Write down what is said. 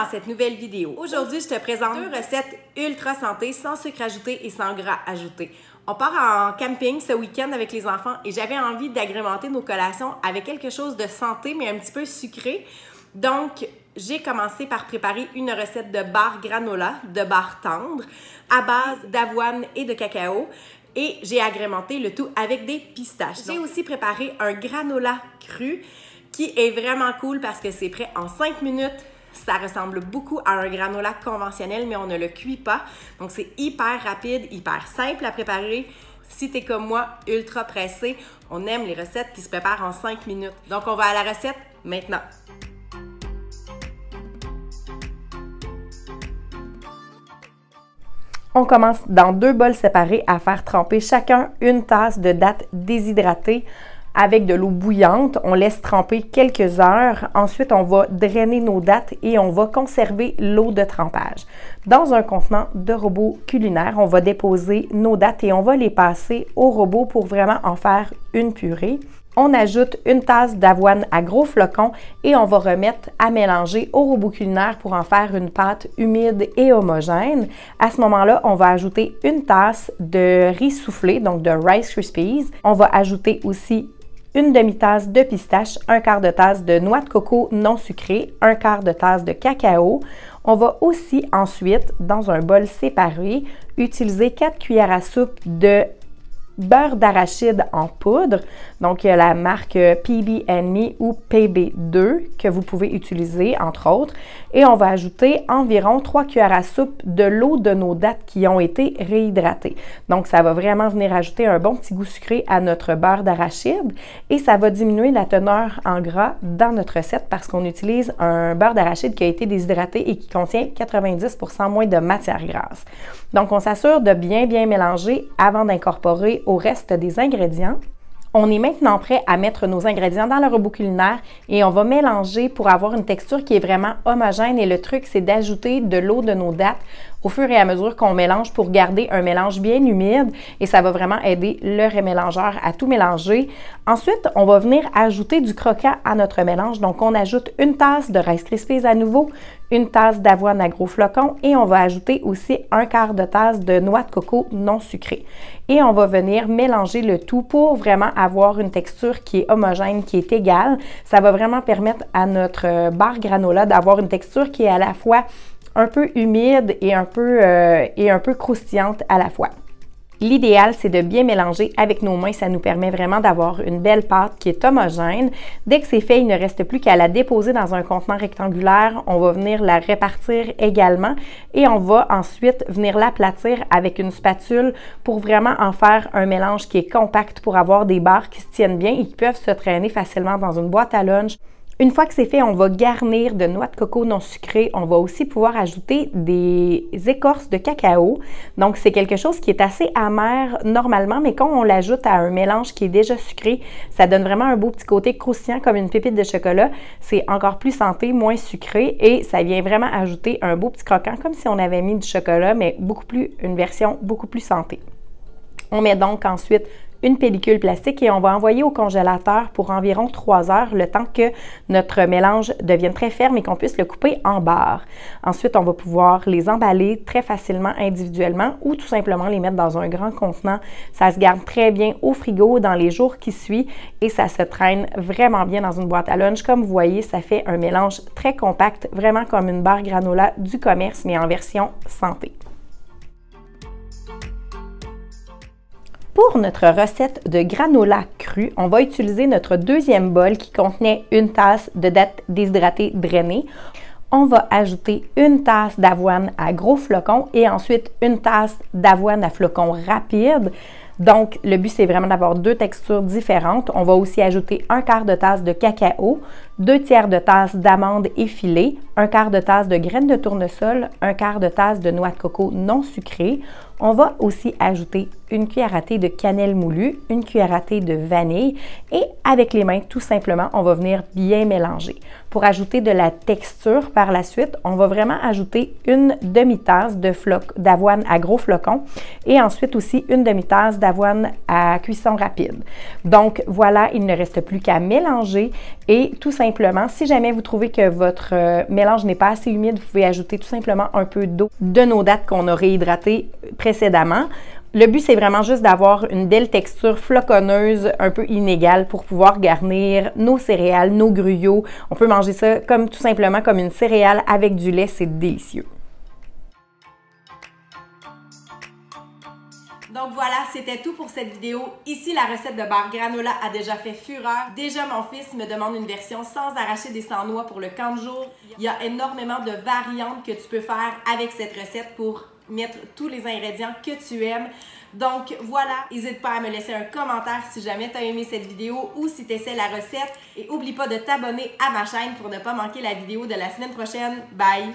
dans cette nouvelle vidéo. Aujourd'hui, je te présente 2 recettes ultra santé, sans sucre ajouté et sans gras ajouté. On part en camping ce week-end avec les enfants et j'avais envie d'agrémenter nos collations avec quelque chose de santé, mais un petit peu sucré. Donc, j'ai commencé par préparer une recette de bar granola, de bar tendre, à base d'avoine et de cacao. Et j'ai agrémenté le tout avec des pistaches. J'ai aussi préparé un granola cru qui est vraiment cool parce que c'est prêt en 5 minutes. Ça ressemble beaucoup à un granola conventionnel, mais on ne le cuit pas. Donc, c'est hyper rapide, hyper simple à préparer. Si tu es comme moi, ultra pressé, on aime les recettes qui se préparent en 5 minutes. Donc, on va à la recette maintenant. On commence dans 2 bols séparés à faire tremper chacun une tasse de dattes déshydratées avec de l'eau bouillante. On laisse tremper quelques heures. Ensuite, on va drainer nos dattes et on va conserver l'eau de trempage. Dans un contenant de robot culinaire, on va déposer nos dattes et on va les passer au robot pour vraiment en faire une purée. On ajoute une tasse d'avoine à gros flocons et on va remettre à mélanger au robot culinaire pour en faire une pâte humide et homogène. À ce moment-là, on va ajouter une tasse de riz soufflé, donc de Rice Krispies. On va ajouter aussi une demi-tasse de pistache, un quart de tasse de noix de coco non sucrée, un quart de tasse de cacao. On va aussi ensuite, dans un bol séparé, utiliser 4 cuillères à soupe de beurre d'arachide en poudre, donc la marque PB&Me ou PB2 que vous pouvez utiliser entre autres, et on va ajouter environ 3 cuillères à soupe de l'eau de nos dattes qui ont été réhydratées. Donc ça va vraiment venir ajouter un bon petit goût sucré à notre beurre d'arachide et ça va diminuer la teneur en gras dans notre recette parce qu'on utilise un beurre d'arachide qui a été déshydraté et qui contient 90% moins de matière grasse. Donc on s'assure de bien mélanger avant d'incorporer au reste des ingrédients. On est maintenant prêt à mettre nos ingrédients dans le robot culinaire et on va mélanger pour avoir une texture qui est vraiment homogène et le truc c'est d'ajouter de l'eau de nos dattes au fur et à mesure qu'on mélange pour garder un mélange bien humide et ça va vraiment aider le remélangeur à tout mélanger. Ensuite, on va venir ajouter du croquant à notre mélange. Donc, on ajoute une tasse de Rice Krispies à nouveau, une tasse d'avoine à gros flocons et on va ajouter aussi un quart de tasse de noix de coco non sucrée. Et on va venir mélanger le tout pour vraiment avoir une texture qui est homogène, qui est égale. Ça va vraiment permettre à notre bar granola d'avoir une texture qui est à la fois un peu humide et un peu croustillante à la fois. L'idéal, c'est de bien mélanger avec nos mains. Ça nous permet vraiment d'avoir une belle pâte qui est homogène. Dès que c'est fait, il ne reste plus qu'à la déposer dans un contenant rectangulaire. On va venir la répartir également et on va ensuite venir l'aplatir avec une spatule pour vraiment en faire un mélange qui est compact pour avoir des barres qui se tiennent bien et qui peuvent se traîner facilement dans une boîte à lunch. Une fois que c'est fait, on va garnir de noix de coco non sucrée. On va aussi pouvoir ajouter des écorces de cacao. Donc, c'est quelque chose qui est assez amer normalement, mais quand on l'ajoute à un mélange qui est déjà sucré, ça donne vraiment un beau petit côté croustillant comme une pépite de chocolat. C'est encore plus santé, moins sucré et ça vient vraiment ajouter un beau petit croquant comme si on avait mis du chocolat, mais une version beaucoup plus santé. On met donc ensuite une pellicule plastique et on va envoyer au congélateur pour environ 3 heures, le temps que notre mélange devienne très ferme et qu'on puisse le couper en barres. Ensuite, on va pouvoir les emballer très facilement individuellement ou tout simplement les mettre dans un grand contenant. Ça se garde très bien au frigo dans les jours qui suivent et ça se traîne vraiment bien dans une boîte à lunch. Comme vous voyez, ça fait un mélange très compact, vraiment comme une barre granola du commerce, mais en version santé. Pour notre recette de granola cru, on va utiliser notre deuxième bol qui contenait une tasse de dattes déshydratées drainées. On va ajouter une tasse d'avoine à gros flocons et ensuite une tasse d'avoine à flocons rapides. Donc, le but, c'est vraiment d'avoir 2 textures différentes. On va aussi ajouter un quart de tasse de cacao, 2 tiers de tasse d'amandes effilées, un quart de tasse de graines de tournesol, un quart de tasse de noix de coco non sucrée. On va aussi ajouter une cuillère à thé de cannelle moulue, une cuillère à thé de vanille et avec les mains, tout simplement, on va venir bien mélanger. Pour ajouter de la texture par la suite, on va vraiment ajouter une demi-tasse d'avoine à gros flocons et ensuite aussi une demi-tasse d'avoine à cuisson rapide. Donc voilà, il ne reste plus qu'à mélanger et tout simplement, si jamais vous trouvez que votre mélange n'est pas assez humide, vous pouvez ajouter tout simplement un peu d'eau de nos dattes qu'on a réhydratées précédemment. Le but, c'est vraiment juste d'avoir une belle texture floconneuse, un peu inégale pour pouvoir garnir nos céréales, nos gruyos. On peut manger ça comme tout simplement comme une céréale avec du lait, c'est délicieux. Donc voilà, c'était tout pour cette vidéo. Ici, la recette de beurre granola a déjà fait fureur. Déjà, mon fils me demande une version sans arracher des sans-noix pour le camp de jour. Il y a énormément de variantes que tu peux faire avec cette recette pour mettre tous les ingrédients que tu aimes. Donc voilà, n'hésite pas à me laisser un commentaire si jamais tu as aimé cette vidéo ou si tu essaies la recette. Et n'oublie pas de t'abonner à ma chaîne pour ne pas manquer la vidéo de la semaine prochaine. Bye!